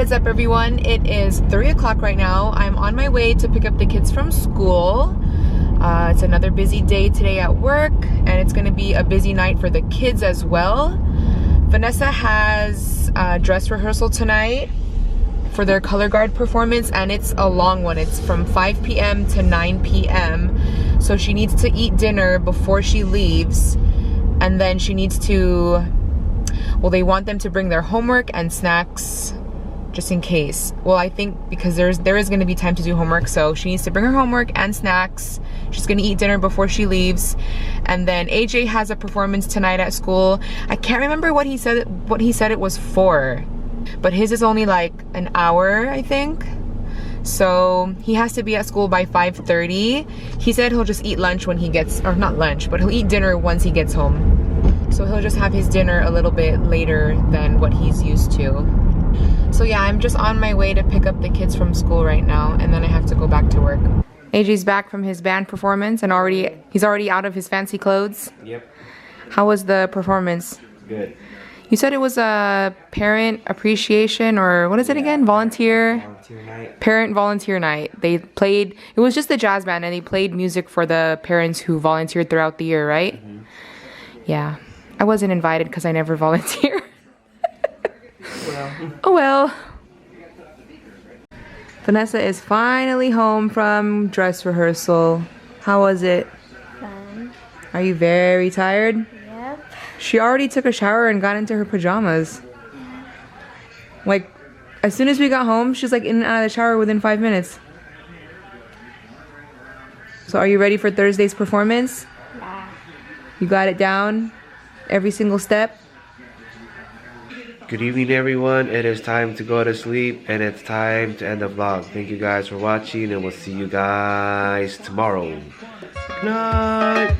is up, everyone? It is 3 o'clock right now. I'm on my way to pick up the kids from school. It's another busy day today at work, and it's going to be a busy night for the kids as well. Vanessa has dress rehearsal tonight for their color guard performance, and it's a long one. It's from 5 p.m. to 9 p.m. So she needs to eat dinner before she leaves, and then she needs to, well, they want them to bring their homework and snacks just in case. Well, I think because there is going to be time to do homework, so she needs to bring her homework and snacks. She's going to eat dinner before she leaves. And then AJ has a performance tonight at school. I can't remember what he said it was for, but his is only like an hour, I think. So he has to be at school by 5:30. He said he'll just eat lunch when he gets, or not lunch, but he'll eat dinner once he gets home. So he'll just have his dinner a little bit later than what he's used to. So yeah, I'm just on my way to pick up the kids from school right now, and then I have to go back to work. AJ's back from his band performance, and he's already out of his fancy clothes. Yep. How was the performance? Good. You said it was a parent appreciation, or what is it again? Volunteer night. Parent volunteer night. They played, it was just a jazz band, and they played music for the parents who volunteered throughout the year, right? Mm-hmm. Yeah. I wasn't invited because I never volunteer. Well. Oh well. Vanessa is finally home from dress rehearsal. How was it? Fun. Are you very tired? Yep. She already took a shower and got into her pajamas. Yeah. Like, as soon as we got home, she's like in and out of the shower within 5 minutes. So are you ready for Thursday's performance? Yeah. You got it down? Every single step? Good evening, everyone. It is time to go to sleep, and it's time to end the vlog. Thank you guys for watching, and we'll see you guys tomorrow. Good night.